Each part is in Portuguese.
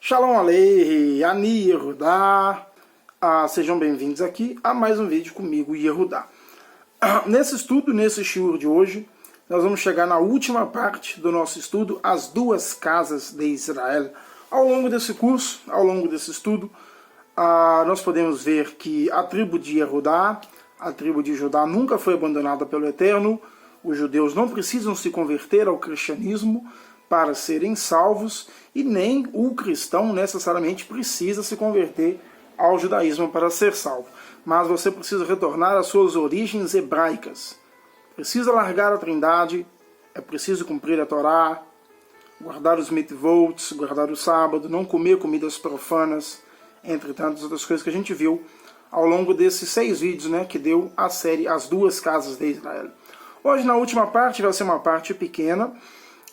Shalom Aleichem, Ani Yehudá. Sejam bem-vindos aqui a mais um vídeo comigo, Yehudá. Nesse estudo, nesse shiur de hoje, nós vamos chegar na última parte do nosso estudo, as duas casas de Israel. Ao longo desse curso, ao longo desse estudo, nós podemos ver que a tribo de Yehudá, a tribo de Judá, nunca foi abandonada pelo Eterno. Os judeus não precisam se converter ao cristianismo para serem salvos, e nem o cristão necessariamente precisa se converter ao judaísmo para ser salvo. Mas você precisa retornar às suas origens hebraicas. Precisa largar a trindade, é preciso cumprir a Torá, guardar os mitzvot, guardar o sábado, não comer comidas profanas, entre tantas outras coisas que a gente viu ao longo desses 6 vídeos, que deu a série As Duas Casas de Israel. Hoje, na última parte, vai ser uma parte pequena.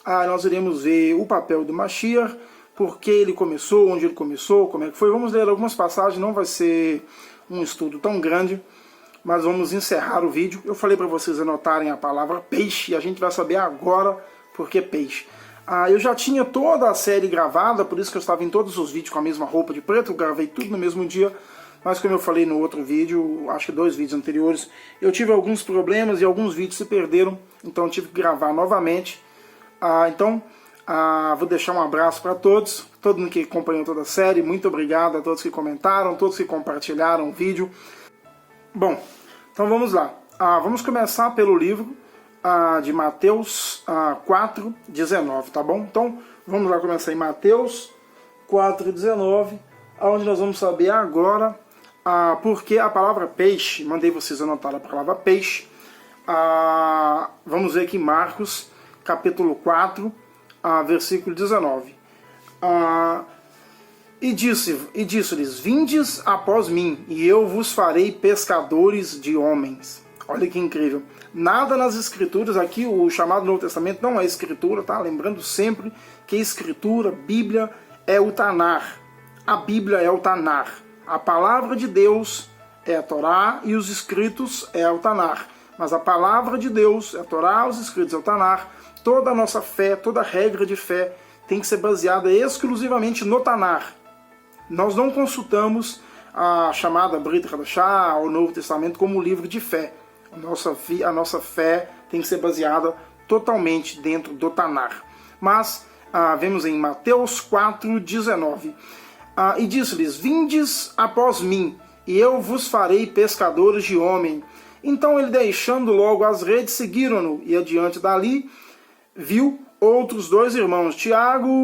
Nós iremos ver o papel do Mashiach, por que ele começou, onde ele começou, como é que foi. Vamos ler algumas passagens, não vai ser um estudo tão grande, mas vamos encerrar o vídeo. Eu falei para vocês anotarem a palavra peixe, e a gente vai saber agora por que peixe. Eu já tinha toda a série gravada, por isso que eu estava em todos os vídeos com a mesma roupa de preto, eu gravei tudo no mesmo dia, mas como eu falei no outro vídeo, acho que 2 vídeos anteriores, eu tive alguns problemas e alguns vídeos se perderam, então eu tive que gravar novamente. Vou deixar um abraço para todos, todo mundo que acompanhou toda a série, muito obrigado a todos que comentaram, todos que compartilharam o vídeo. Bom, então vamos lá. Vamos começar pelo livro de Mateus 4:19, tá bom? Então vamos lá começar em Mateus 4:19, onde nós vamos saber agora porque a palavra peixe, mandei vocês anotar a palavra peixe. Vamos ver aqui Marcos, capítulo 4, versículo 19. E disse-lhes: Vindes após mim, e eu vos farei pescadores de homens. Olha que incrível. Nada nas escrituras, aqui o chamado Novo Testamento não é escritura, tá? Lembrando sempre que escritura, Bíblia, é o Tanar. A Bíblia é o Tanar. A palavra de Deus é a Torá e os escritos é o Tanar. Mas a palavra de Deus é a Torá, os escritos é o Tanar. Toda a nossa fé, toda a regra de fé tem que ser baseada exclusivamente no Tanar. Nós não consultamos a chamada Brit Hadashah, o Novo Testamento, como livro de fé. A nossa fé tem que ser baseada totalmente dentro do Tanar. Mas vemos em Mateus 4:19. E disse-lhes: Vindes após mim, e eu vos farei pescadores de homem. Então ele, deixando logo as redes, seguiram-no, e adiante dali viu outros 2 irmãos, Tiago,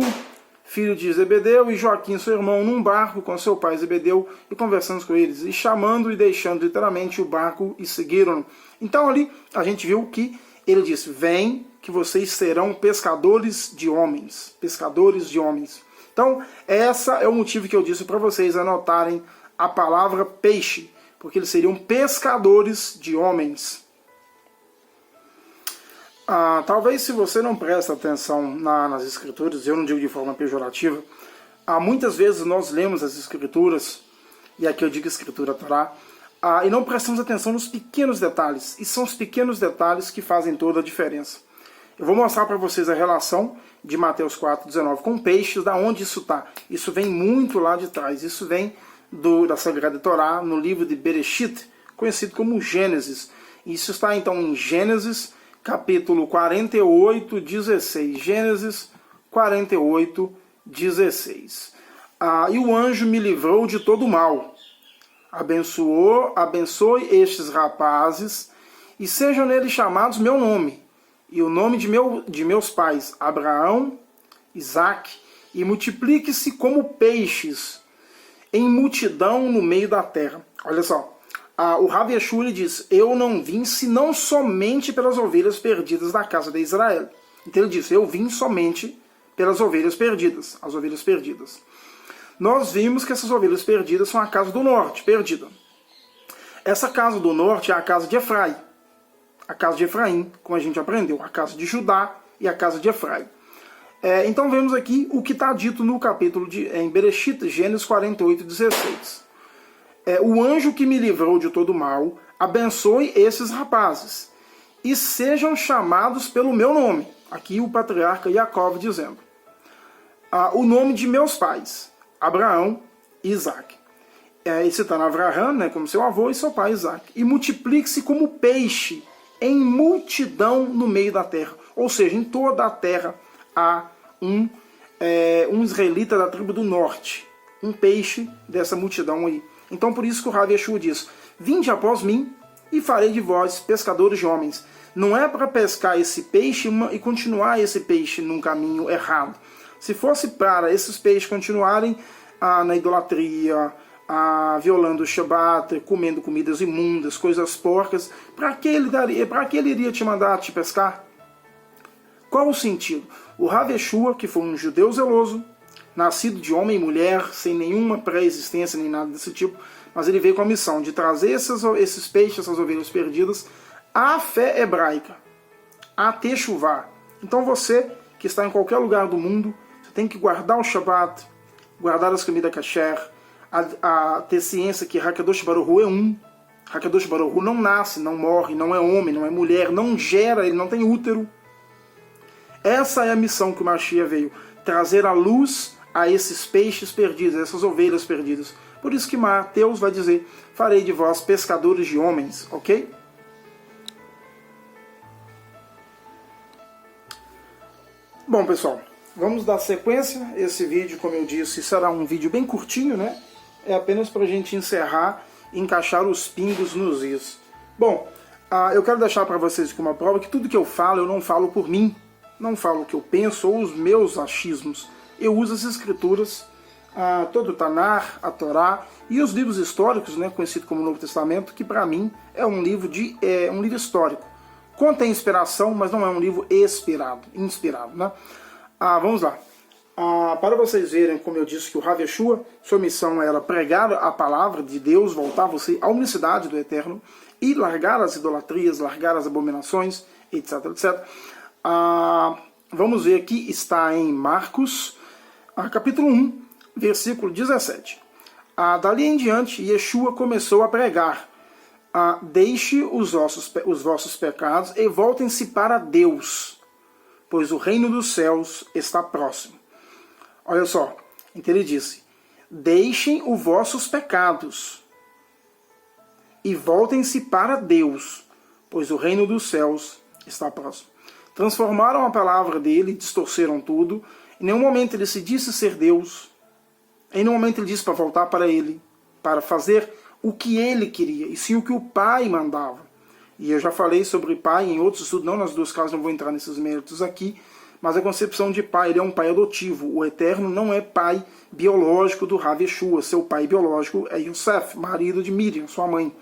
filho de Zebedeu, e Joaquim, seu irmão, num barco com seu pai Zebedeu, e conversando com eles, e chamando e deixando literalmente o barco, e seguiram-no. Então ali a gente viu que ele disse: vem, que vocês serão pescadores de homens. Pescadores de homens. Então, esse é o motivo que eu disse para vocês anotarem a palavra peixe, porque eles seriam pescadores de homens. Talvez, se você não presta atenção nas escrituras, eu não digo de forma pejorativa, muitas vezes nós lemos as escrituras, e aqui eu digo escritura Torá, e não prestamos atenção nos pequenos detalhes, e são os pequenos detalhes que fazem toda a diferença. Eu vou mostrar para vocês a relação de Mateus 4:19 com peixes, da onde isso está. Isso vem muito lá de trás, isso vem da Sagrada Torá, no livro de Bereshit, conhecido como Gênesis. Isso está então em Gênesis, capítulo 48:16. Gênesis 48:16. E o anjo me livrou de todo o mal. Abençoe estes rapazes, e sejam neles chamados meu nome, e o nome de meus pais, Abraão, Isaque, e multiplique-se como peixes em multidão no meio da terra. Olha só, o Rav Yeshua diz: eu não vim senão somente pelas ovelhas perdidas da casa de Israel. Então ele disse: eu vim somente pelas ovelhas perdidas, as ovelhas perdidas. Nós vimos que essas ovelhas perdidas são a casa do norte, perdida. Essa casa do norte é a casa de Efraim. A casa de Efraim, como a gente aprendeu, a casa de Judá e a casa de Efraim. Então vemos aqui o que está dito no capítulo em Bereshit, Gênesis 48:16. O anjo que me livrou de todo mal, abençoe esses rapazes, e sejam chamados pelo meu nome. Aqui o patriarca Jacob dizendo: o nome de meus pais, Abraão e Isaac. E citando Abraão, né, como seu avô, e seu pai Isaac. E multiplique-se como peixe em multidão no meio da terra. Ou seja, em toda a terra há um israelita da tribo do norte. Um peixe dessa multidão aí. Então por isso que o Rav Yeshua diz: vinde após mim e farei de vós pescadores de homens. Não é para pescar esse peixe e continuar esse peixe num caminho errado. Se fosse para esses peixes continuarem na idolatria, violando o Shabat, comendo comidas imundas, coisas porcas, para que ele iria te mandar te pescar? Qual o sentido? O Rav Yeshua, que foi um judeu zeloso, nascido de homem e mulher, sem nenhuma pré-existência nem nada desse tipo, mas ele veio com a missão de trazer esses peixes, essas ovelhas perdidas, à fé hebraica, a Teshuvah. Então você, que está em qualquer lugar do mundo, você tem que guardar o Shabat, guardar as comidas kasher, ter ciência que Hakadosh Baruch Hu é um. Hakadosh Baruch Hu não nasce, não morre, não é homem, não é mulher, não gera, ele não tem útero. Essa é a missão que o Mashiach veio, trazer a luz a esses peixes perdidos, a essas ovelhas perdidas. Por isso que Mateus vai dizer: farei de vós pescadores de homens, ok? Bom, pessoal, vamos dar sequência. Esse vídeo, como eu disse, será um vídeo bem curtinho, né? É apenas para a gente encerrar e encaixar os pingos nos is. Bom, eu quero deixar para vocês aqui uma prova que tudo que eu falo, eu não falo por mim. Não falo o que eu penso ou os meus achismos. Eu uso as escrituras, todo o Tanar, a Torá e os livros históricos, né, conhecido como Novo Testamento, que para mim é um livro histórico. Contém inspiração, mas não é um livro inspirado, né? Vamos lá. Para vocês verem, como eu disse, que o Rav Yeshua, sua missão era pregar a palavra de Deus, voltar você à unicidade do Eterno e largar as idolatrias, largar as abominações, etc, etc. Vamos ver aqui, está em Marcos, capítulo 1, versículo 17. Dali em diante, Yeshua começou a pregar: deixe os vossos pecados e voltem-se para Deus, pois o reino dos céus está próximo. Olha só, então ele disse: deixem os vossos pecados e voltem-se para Deus, pois o reino dos céus está próximo. Transformaram a palavra dele, distorceram tudo. Em nenhum momento ele se disse ser Deus. Em nenhum momento ele disse para voltar para ele, para fazer o que ele queria, e sim o que o Pai mandava. E eu já falei sobre Pai em outros estudos, não nas duas casas, não vou entrar nesses méritos aqui, mas a concepção de Pai, ele é um Pai adotivo. O Eterno não é pai biológico do Rav Yeshua. Seu pai biológico é Yosef, marido de Miriam, sua mãe.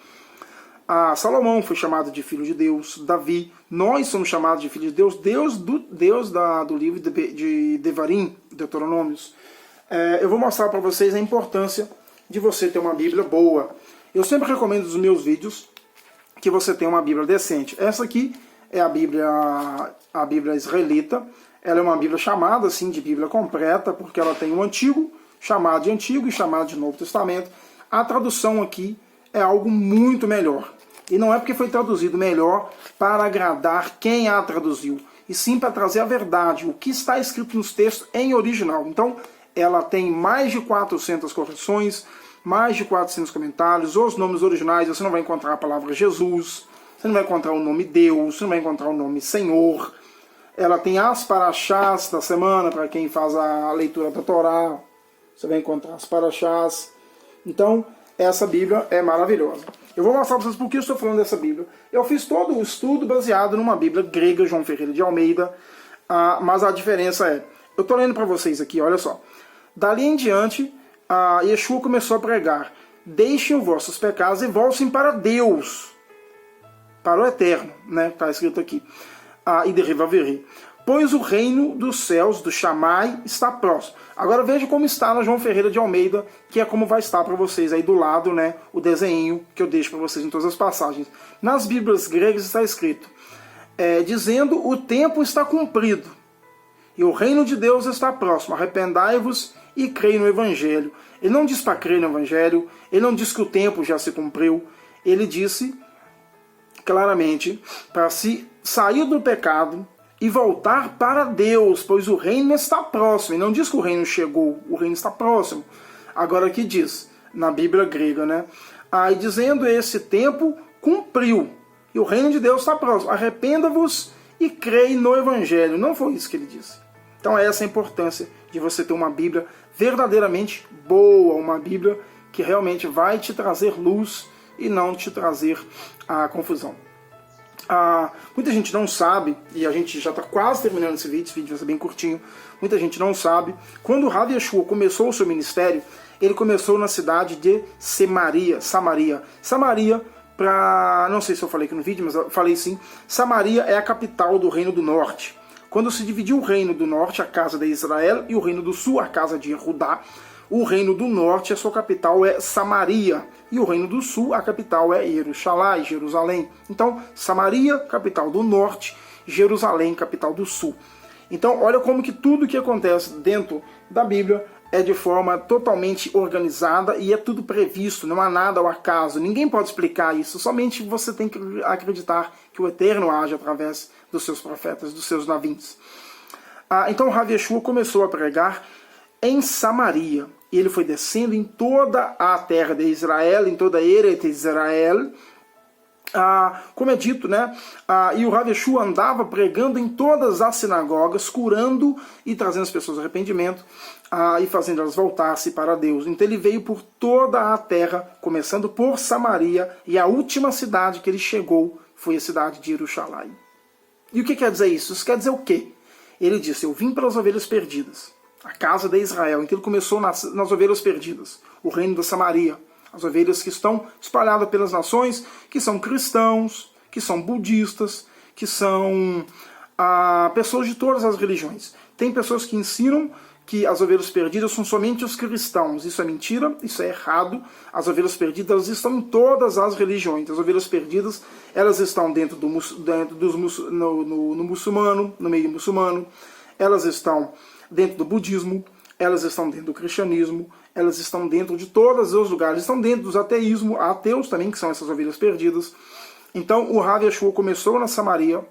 Salomão foi chamado de filho de Deus, Davi, nós somos chamados de filho de Deus, Deus do livro de Devarim, Deuteronômios. Eu vou mostrar para vocês a importância de você ter uma Bíblia boa. Eu sempre recomendo nos meus vídeos que você tenha uma Bíblia decente. Essa aqui é a Bíblia israelita. Ela é uma Bíblia chamada assim de Bíblia completa, porque ela tem o Antigo, chamado de Antigo e chamado de Novo Testamento. A tradução aqui é algo muito melhor. E não é porque foi traduzido melhor para agradar quem a traduziu, e sim para trazer a verdade, o que está escrito nos textos em original. Então, ela tem mais de 400 correções, mais de 400 comentários, os nomes originais. Você não vai encontrar a palavra Jesus, você não vai encontrar o nome Deus, você não vai encontrar o nome Senhor. Ela tem as paraxás da semana, para quem faz a leitura da Torá, você vai encontrar as paraxás. Então, essa Bíblia é maravilhosa. Eu vou mostrar para vocês por que eu estou falando dessa Bíblia. Eu fiz todo o estudo baseado numa Bíblia grega, João Ferreira de Almeida, mas a diferença é, eu estou lendo para vocês aqui, olha só. Dali em diante, Yeshua começou a pregar: deixem os vossos pecados e voltem para Deus, para o Eterno, né? Está escrito aqui. E deriva verri. Pois o reino dos céus, do Shammai, está próximo. Agora veja como está na João Ferreira de Almeida, que é como vai estar para vocês aí do lado, né, o desenho que eu deixo para vocês em todas as passagens. Nas Bíblias gregas está escrito, dizendo: o tempo está cumprido, e o reino de Deus está próximo. Arrependai-vos e creio no Evangelho. Ele não diz para crer no Evangelho, ele não diz que o tempo já se cumpriu, ele disse claramente para se sair do pecado e voltar para Deus, pois o reino está próximo. E não diz que o reino chegou, o reino está próximo. Agora aqui diz, na Bíblia grega, né? Aí dizendo, esse tempo cumpriu, e o reino de Deus está próximo. Arrependa-vos e creia no Evangelho. Não foi isso que ele disse. Então essa é a importância de você ter uma Bíblia verdadeiramente boa, uma Bíblia que realmente vai te trazer luz e não te trazer a confusão. Muita gente não sabe, e a gente já está quase terminando esse vídeo vai ser bem curtinho, muita gente não sabe, quando o Rav Yeshua começou o seu ministério, ele começou na cidade de Samaria, não sei se eu falei aqui no vídeo, mas eu falei sim, Samaria é a capital do Reino do Norte. Quando se dividiu o Reino do Norte, a casa de Israel, e o Reino do Sul, a casa de Judá, o Reino do Norte, a sua capital é Samaria, e o Reino do Sul, a capital é Jerusalém. Então, Samaria, capital do Norte, Jerusalém, capital do Sul. Então, olha como que tudo que acontece dentro da Bíblia é de forma totalmente organizada e é tudo previsto, não há nada ao acaso. Ninguém pode explicar isso, somente você tem que acreditar que o Eterno age através dos seus profetas, dos seus navins. Então, o Rav Yeshua começou a pregar em Samaria. E ele foi descendo em toda a terra de Israel, em toda a Eretz Israel, como é dito, né? E o Rav Yeshua andava pregando em todas as sinagogas, curando e trazendo as pessoas ao arrependimento, e fazendo elas voltar-se para Deus. Então ele veio por toda a terra, começando por Samaria, e a última cidade que ele chegou foi a cidade de Jerusalém. E o que quer dizer isso? Isso quer dizer o quê? Ele disse, eu vim pelas ovelhas perdidas, a casa de Israel. Então ele começou nas ovelhas perdidas, o reino da Samaria, as ovelhas que estão espalhadas pelas nações, que são cristãos, que são budistas, que são pessoas de todas as religiões. Tem pessoas que ensinam que as ovelhas perdidas são somente os cristãos. Isso é mentira, isso é errado. As ovelhas perdidas elas estão em todas as religiões. As ovelhas perdidas elas estão dentro no muçulmano, no meio muçulmano, elas estão dentro do budismo, elas estão dentro do cristianismo, elas estão dentro de todos os lugares, estão dentro dos ateus também, que são essas ovelhas perdidas. Então o Rav Yeshua começou na Samaria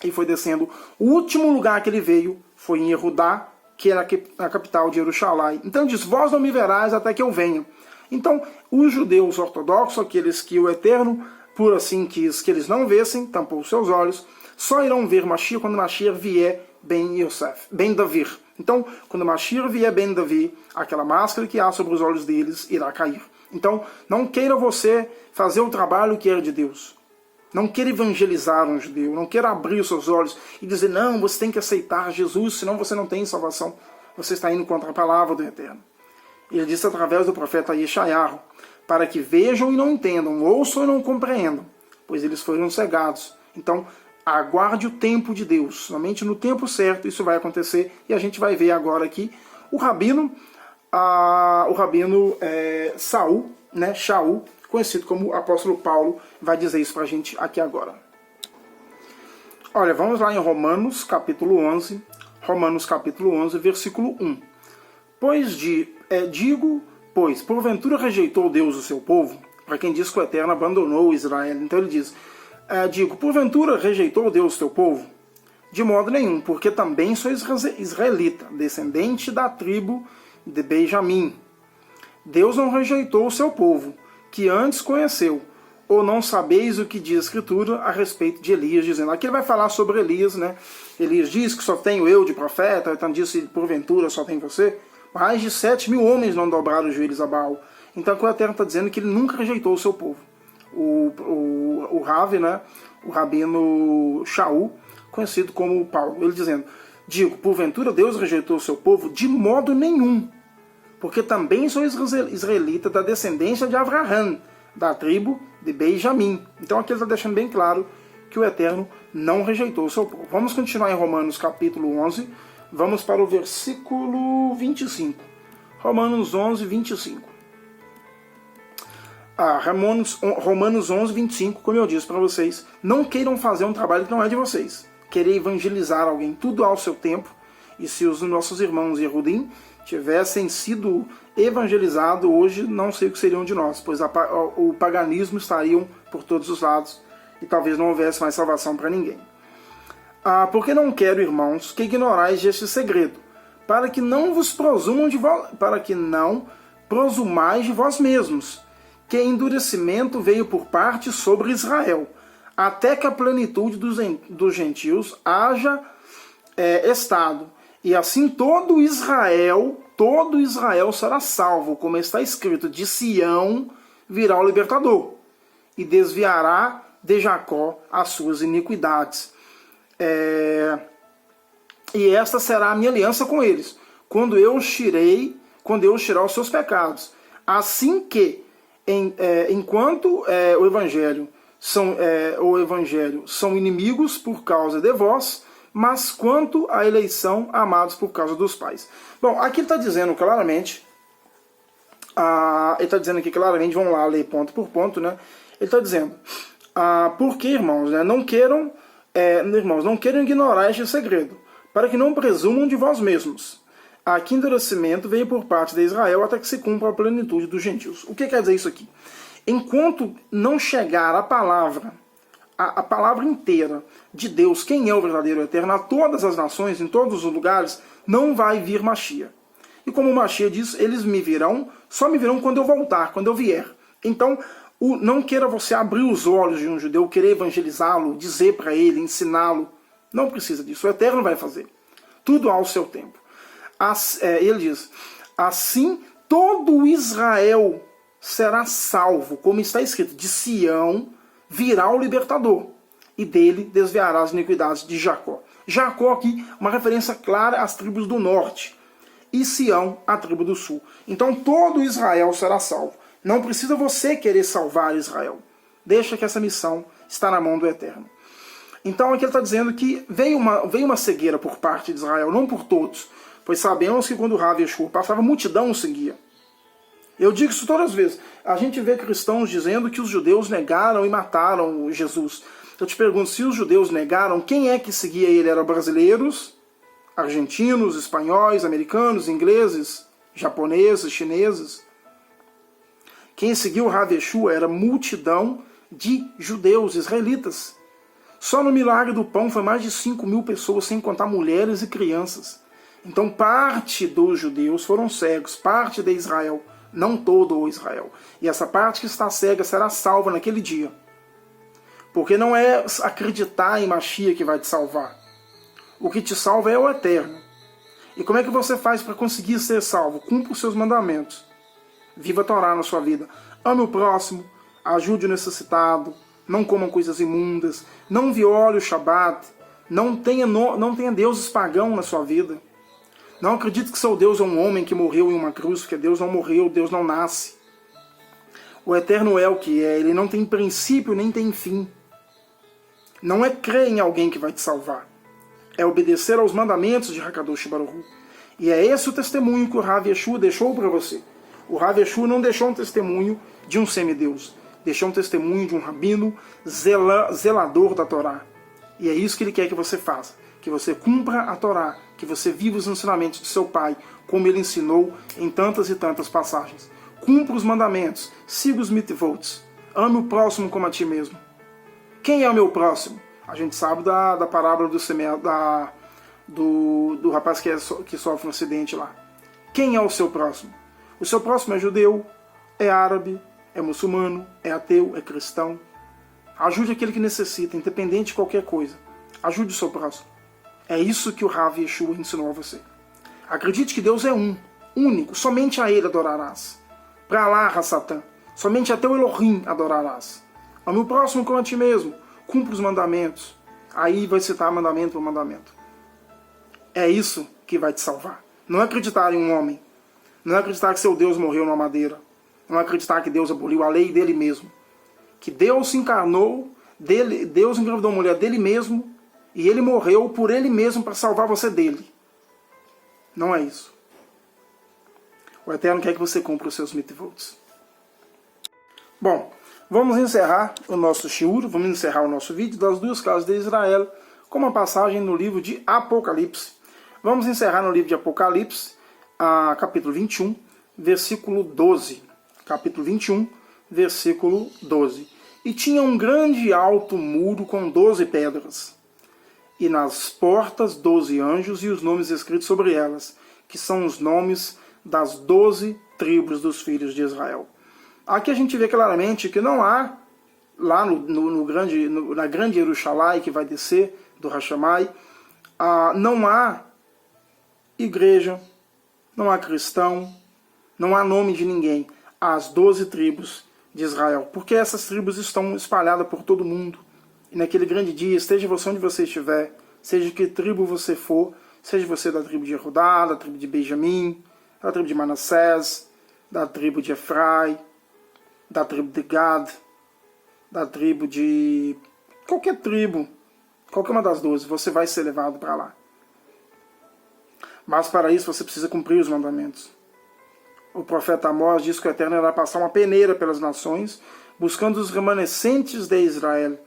e foi descendo. O último lugar que ele veio foi em Judá, que é a capital de Jerusalém. Então ele diz, vós não me verás até que eu venha. Então os judeus ortodoxos, aqueles que o Eterno, por assim quis que eles não vissem, tampou os seus olhos, só irão ver Mashiach quando Mashiach vier Ben Yosef, Ben Davi. Então, quando Mashiach vier Ben Davi, aquela máscara que há sobre os olhos deles irá cair. Então, não queira você fazer o trabalho que é de Deus. Não queira evangelizar um judeu, não queira abrir os seus olhos e dizer, não, você tem que aceitar Jesus, senão você não tem salvação. Você está indo contra a palavra do Eterno. Ele disse através do profeta Yeshayahu, para que vejam e não entendam, ouçam e não compreendam, pois eles foram cegados. Então, aguarde o tempo de Deus. Somente no tempo certo isso vai acontecer. E a gente vai ver agora aqui o rabino Saul, né, Shaul, conhecido como apóstolo Paulo, vai dizer isso pra gente aqui agora. Olha, vamos lá em Romanos capítulo 11, versículo 1. Pois, porventura rejeitou Deus o seu povo, para quem diz que o Eterno abandonou Israel. Então ele diz, porventura rejeitou Deus o teu povo? De modo nenhum, porque também sou israelita, descendente da tribo de Benjamim. Deus não rejeitou o seu povo, que antes conheceu. Ou não sabeis o que diz a Escritura a respeito de Elias, dizendo. Aqui ele vai falar sobre Elias, né? Elias diz que só tenho eu de profeta, então disse, porventura só tem você. Mais de 7.000 homens não dobraram os joelhos a Baal. Então o Eterno está dizendo que ele nunca rejeitou o seu povo. O Rav, né? O rabino Shaul, conhecido como Paulo, ele dizendo, porventura Deus rejeitou o seu povo? De modo nenhum, porque também sou israelita da descendência de Avraham, da tribo de Benjamim. Então aqui ele está deixando bem claro que o Eterno não rejeitou o seu povo. Vamos continuar em Romanos capítulo 11, vamos para o versículo 25. Romanos 11, 25. Romanos 11, 25, como eu disse para vocês, não queiram fazer um trabalho que não é de vocês. Querer evangelizar alguém, tudo ao seu tempo. E se os nossos irmãos Yehudim tivessem sido evangelizados hoje, não sei o que seriam de nós, pois o paganismo estaria por todos os lados e talvez não houvesse mais salvação para ninguém. Porque não quero, irmãos, que ignorais este segredo, para que não prosumais de vós mesmos, que endurecimento veio por parte sobre Israel, até que a plenitude dos gentios haja estado, e assim todo Israel será salvo, como está escrito: de Sião virá o libertador, e desviará de Jacó as suas iniquidades. E esta será a minha aliança com eles, quando eu tirar os seus pecados. Assim que, enquanto o Evangelho são inimigos por causa de vós, mas quanto à eleição, amados por causa dos pais. Bom, aqui ele está dizendo claramente, vamos lá ler ponto por ponto, né? Ele está dizendo, porque, irmãos, né, não queiram ignorar este segredo, para que não presumam de vós mesmos. Que endurecimento veio por parte de Israel até que se cumpra a plenitude dos gentios. O que quer dizer isso aqui? Enquanto não chegar a palavra inteira de Deus, quem é o verdadeiro eterno, a todas as nações, em todos os lugares, não vai vir Mashiach. E como o Mashiach diz, eles só me virão quando eu voltar, quando eu vier. Então, não queira você abrir os olhos de um judeu, querer evangelizá-lo, dizer para ele, ensiná-lo. Não precisa disso, o Eterno vai fazer. Tudo ao seu tempo. Ele diz, assim todo Israel será salvo, como está escrito: de Sião virá o libertador, e dele desviará as iniquidades de Jacó. Jacó aqui, uma referência clara às tribos do norte, e Sião, a tribo do sul. Então todo Israel será salvo. Não precisa você querer salvar Israel. Deixa que essa missão está na mão do Eterno. Então aqui ele está dizendo que veio uma cegueira por parte de Israel, não por todos. Pois sabemos que quando o Rav Yeshua passava, a multidão o seguia. Eu digo isso todas as vezes. A gente vê cristãos dizendo que os judeus negaram e mataram Jesus. Eu te pergunto, se os judeus negaram, quem é que seguia ele? Eram brasileiros, argentinos, espanhóis, americanos, ingleses, japoneses, chineses? Quem seguiu o Rav Yeshua era multidão de judeus, israelitas. Só no milagre do pão foi mais de 5.000 pessoas, sem contar mulheres e crianças. Então parte dos judeus foram cegos, parte de Israel, não todo o Israel. E essa parte que está cega será salva naquele dia. Porque não é acreditar em Mashiach que vai te salvar. O que te salva é o Eterno. E como é que você faz para conseguir ser salvo? Cumpra os seus mandamentos. Viva a Torá na sua vida. Ame o próximo, ajude o necessitado, não coma coisas imundas, não viole o Shabat, não tenha deuses pagãos na sua vida. Não acredite que seu Deus é um homem que morreu em uma cruz, porque Deus não morreu, Deus não nasce. O Eterno é o que é, ele não tem princípio nem tem fim. Não é crer em alguém que vai te salvar. É obedecer aos mandamentos de Hakadosh Baruch Hu. E é esse o testemunho que o Rav Yeshua deixou para você. O Rav Yeshua não deixou um testemunho de um semideus. Deixou um testemunho de um rabino zelador da Torá. E é isso que ele quer que você faça. Que você cumpra a Torá, que você viva os ensinamentos de seu pai, como ele ensinou em tantas e tantas passagens. Cumpra os mandamentos, siga os mitzvot, ame o próximo como a ti mesmo. Quem é o meu próximo? A gente sabe da parábola do rapaz que sofre um acidente lá. Quem é o seu próximo? O seu próximo é judeu, é árabe, é muçulmano, é ateu, é cristão. Ajude aquele que necessita, independente de qualquer coisa. Ajude o seu próximo. É isso que o Rav Yeshua ensinou a você. Acredite que Deus é único, somente a Ele adorarás. Para Allah, Satã, somente a teu Elohim adorarás. Ame o próximo como a ti mesmo, cumpra os mandamentos. Aí vai citar mandamento por mandamento. É isso que vai te salvar. Não acreditar em um homem, não acreditar que seu Deus morreu numa madeira, não acreditar que Deus aboliu a lei dele mesmo, que Deus se encarnou, Deus engravidou a mulher dele mesmo, e ele morreu por ele mesmo para salvar você dele. Não é isso. O Eterno quer que você cumpra os seus mitzvot. Bom, vamos encerrar o nosso shiur, vamos encerrar o nosso vídeo das duas casas de Israel com uma passagem no livro de Apocalipse. Vamos encerrar no livro de Apocalipse, capítulo 21, versículo 12. Capítulo 21, versículo 12. E tinha um grande e alto muro com 12 pedras. e nas portas 12 anjos e os nomes escritos sobre elas, que são os nomes das 12 tribos dos filhos de Israel. Aqui a gente vê claramente que não há, lá na grande Jerusalém que vai descer do Hashamai, não há igreja, não há cristão, não há nome de ninguém. Há as 12 tribos de Israel, porque essas tribos estão espalhadas por todo mundo. E naquele grande dia, esteja você onde você estiver, seja que tribo você for, seja você da tribo de Judá, da tribo de Benjamim, da tribo de Manassés, da tribo de Efrai, da tribo de Gad, da tribo de qualquer tribo, qualquer uma das 12, você vai ser levado para lá. Mas para isso você precisa cumprir os mandamentos. O profeta Amós diz que o Eterno irá passar uma peneira pelas nações, buscando os remanescentes de Israel.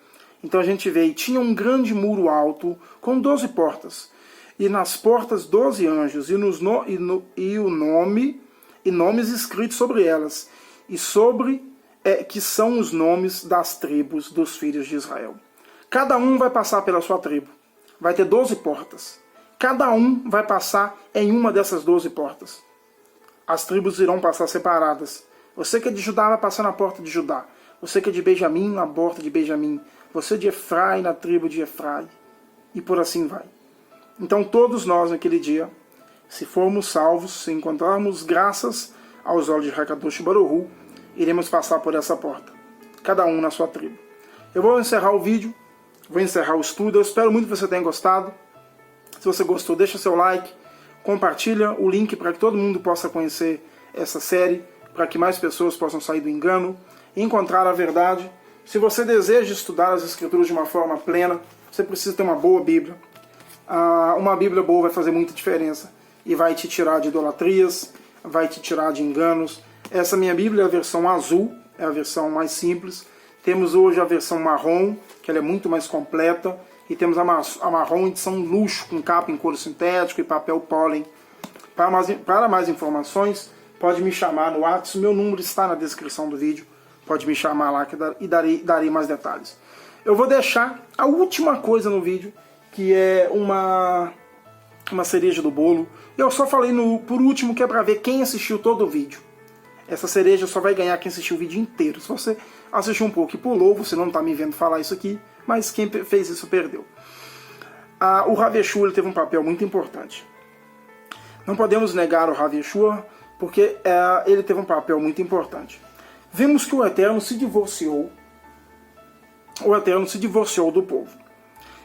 Então a gente vê, e tinha um grande muro alto, com 12 portas, e nas portas 12 anjos, e nomes escritos sobre elas, e que são os nomes das tribos dos filhos de Israel. Cada um vai passar pela sua tribo. Vai ter 12 portas. Cada um vai passar em uma dessas 12 portas. As tribos irão passar separadas. Você que é de Judá vai passar na porta de Judá. Você que é de Benjamim, na porta de Benjamim. Você de Efrai, na tribo de Efrai. E por assim vai. Então todos nós naquele dia, se formos salvos, se encontrarmos graças aos olhos de Hakadosh Baruch Hu, iremos passar por essa porta. Cada um na sua tribo. Eu vou encerrar o vídeo. Vou encerrar o estudo. Eu espero muito que você tenha gostado. Se você gostou, deixa seu like. Compartilha o link para que todo mundo possa conhecer essa série, para que mais pessoas possam sair do engano e encontrar a verdade. Se você deseja estudar as Escrituras de uma forma plena, você precisa ter uma boa Bíblia. Uma Bíblia boa vai fazer muita diferença e vai te tirar de idolatrias, vai te tirar de enganos. Essa minha Bíblia é a versão azul, é a versão mais simples. Temos hoje a versão marrom, que ela é muito mais completa. E temos a marrom edição luxo, com capa em couro sintético e papel pólen. Para mais informações, pode me chamar no WhatsApp. Meu número está na descrição do vídeo. Pode me chamar lá e darei mais detalhes. Eu vou deixar a última coisa no vídeo, que é uma cereja do bolo. Eu só falei por último, que é para ver quem assistiu todo o vídeo. Essa cereja só vai ganhar quem assistiu o vídeo inteiro. Se você assistiu um pouco e pulou, você não está me vendo falar isso aqui, mas quem fez isso perdeu. O Rav Yeshua teve um papel muito importante. Não podemos negar o Rav Yeshua, porque ele teve um papel muito importante. Vimos que o Eterno se divorciou. O Eterno se divorciou do povo.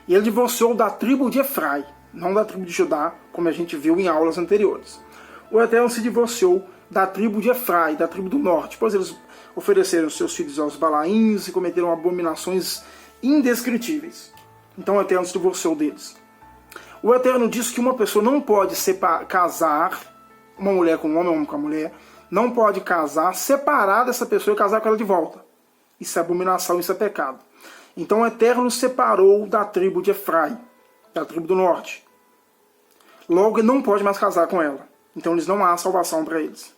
E ele divorciou da tribo de Efrai, não da tribo de Judá, como a gente viu em aulas anteriores. O Eterno se divorciou da tribo de Efrai, da tribo do norte, pois eles ofereceram seus filhos aos Balaíns e cometeram abominações indescritíveis. Então o Eterno se divorciou deles. O Eterno diz que uma pessoa não pode casar, uma mulher com um homem com uma mulher, não pode casar, separar dessa pessoa e casar com ela de volta. Isso é abominação, isso é pecado. Então o Eterno separou da tribo de Efrai, da tribo do norte. Logo ele não pode mais casar com ela. Então eles não há salvação para eles.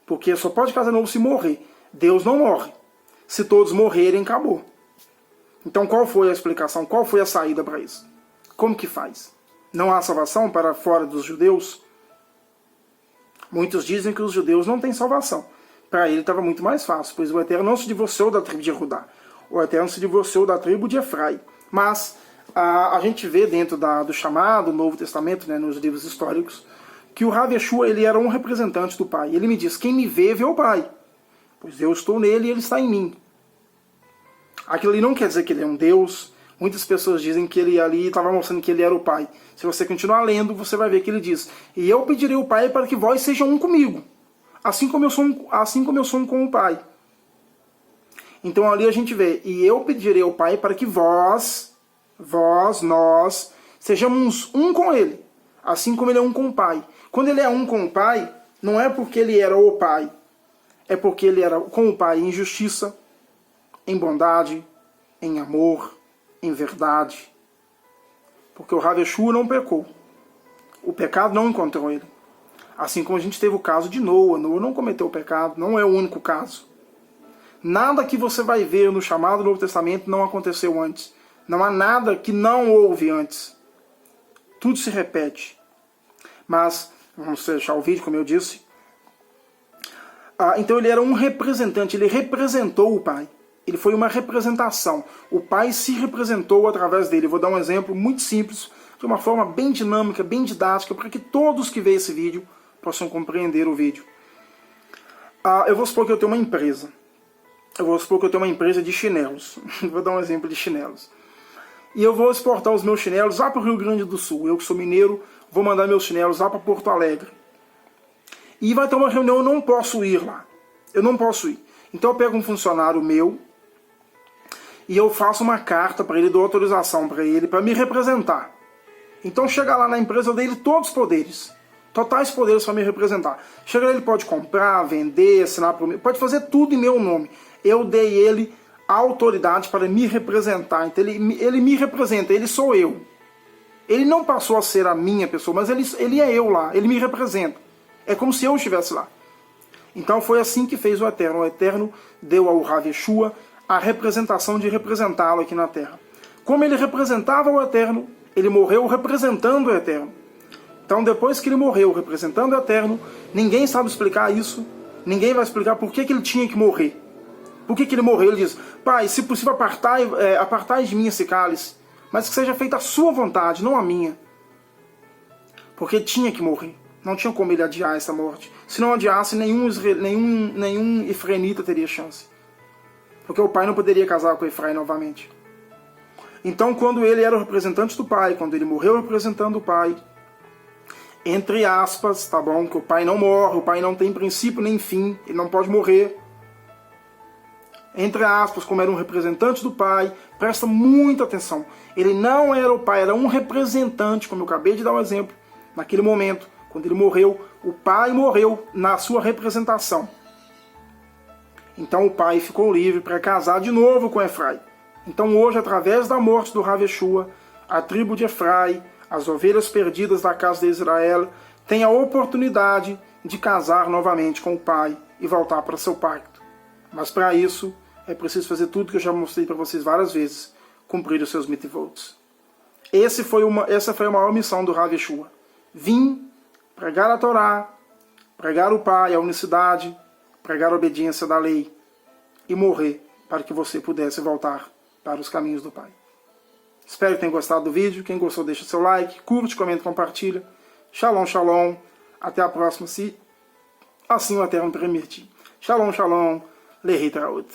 Porque só pode casar novo se morrer. Deus não morre. Se todos morrerem, acabou. Então qual foi a explicação? Qual foi a saída para isso? Como que faz? Não há salvação para fora dos judeus? Muitos dizem que os judeus não têm salvação. Para ele estava muito mais fácil, pois o Eterno não se divorciou da tribo de Judá. O Eterno se divorciou da tribo de Efrai. Mas a gente vê dentro do chamado Novo Testamento, né, nos livros históricos, que o Rav Yeshua, ele era um representante do Pai. Ele me diz, quem me vê o Pai. Pois eu estou nele e ele está em mim. Aquilo ali não quer dizer que ele é um Deus. Muitas pessoas dizem que ele ali estava mostrando que ele era o Pai. Se você continuar lendo, você vai ver que ele diz, e eu pedirei ao Pai para que vós sejam um comigo, assim como eu sou um com o Pai. Então ali a gente vê, e eu pedirei ao Pai para que nós, sejamos um com ele, assim como ele é um com o Pai. Quando ele é um com o Pai, não é porque ele era o Pai, é porque ele era com o Pai em justiça, em bondade, em amor, em verdade. Porque o Rav Yeshua não pecou. O pecado não encontrou ele. Assim como a gente teve o caso de Noa. Noa não cometeu o pecado, não é o único caso. Nada que você vai ver no chamado Novo Testamento não aconteceu antes. Não há nada que não houve antes. Tudo se repete. Mas, vamos fechar o vídeo, como eu disse. Então ele era um representante, ele representou o Pai. Ele foi uma representação. O Pai se representou através dele. Eu vou dar um exemplo muito simples, de uma forma bem dinâmica, bem didática, para que todos que veem esse vídeo possam compreender o vídeo. Eu vou supor que eu tenho uma empresa. Eu vou supor que eu tenho uma empresa de chinelos. Vou dar um exemplo de chinelos. E eu vou exportar os meus chinelos lá para o Rio Grande do Sul. Eu que sou mineiro, vou mandar meus chinelos lá para Porto Alegre. E vai ter uma reunião, eu não posso ir lá. Eu não posso ir. Então eu pego um funcionário meu e eu faço uma carta para ele, dou autorização para ele, para me representar. Então chega lá na empresa, eu dei ele todos os poderes. Totais poderes para me representar. Chega lá, ele pode comprar, vender, assinar por mim, pode fazer tudo em meu nome. Eu dei ele a autoridade para me representar. Então ele me representa, ele sou eu. Ele não passou a ser a minha pessoa, mas ele é eu lá, ele me representa. É como se eu estivesse lá. Então foi assim que fez o Eterno. O Eterno deu ao Rav Yeshua a representação de representá-lo aqui na Terra. Como ele representava o Eterno, ele morreu representando o Eterno. Então depois que ele morreu representando o Eterno, ninguém sabe explicar isso, ninguém vai explicar por que ele tinha que morrer. Por que ele morreu? Ele diz, Pai, se possível apartai de mim esse cálice, mas que seja feita a sua vontade, não a minha. Porque ele tinha que morrer. Não tinha como ele adiar essa morte. Se não adiasse, nenhum efrainita teria chance. Porque o pai não poderia casar com Efraim novamente. Então, quando ele era o representante do pai, quando ele morreu representando o pai, entre aspas, tá bom, que o pai não morre, o pai não tem princípio nem fim, ele não pode morrer. Entre aspas, como era um representante do pai, presta muita atenção. Ele não era o pai, era um representante, como eu acabei de dar um exemplo, naquele momento. Quando ele morreu, o pai morreu na sua representação. Então o pai ficou livre para casar de novo com Efraim. Então hoje, através da morte do Rav Yeshua, a tribo de Efraim, as ovelhas perdidas da casa de Israel, tem a oportunidade de casar novamente com o pai e voltar para seu pacto. Mas para isso, é preciso fazer tudo que eu já mostrei para vocês várias vezes, cumprir os seus mitzvot. Essa foi a maior missão do Rav Yeshua. Vim pregar a Torá, pregar o Pai, a unicidade, pregar a obediência da lei e morrer para que você pudesse voltar para os caminhos do Pai. Espero que tenham gostado do vídeo. Quem gostou, deixa seu like, curte, comenta, compartilha. Shalom, shalom. Até a próxima, se assim o Eterno permitir. Shalom, shalom. Lehitraot.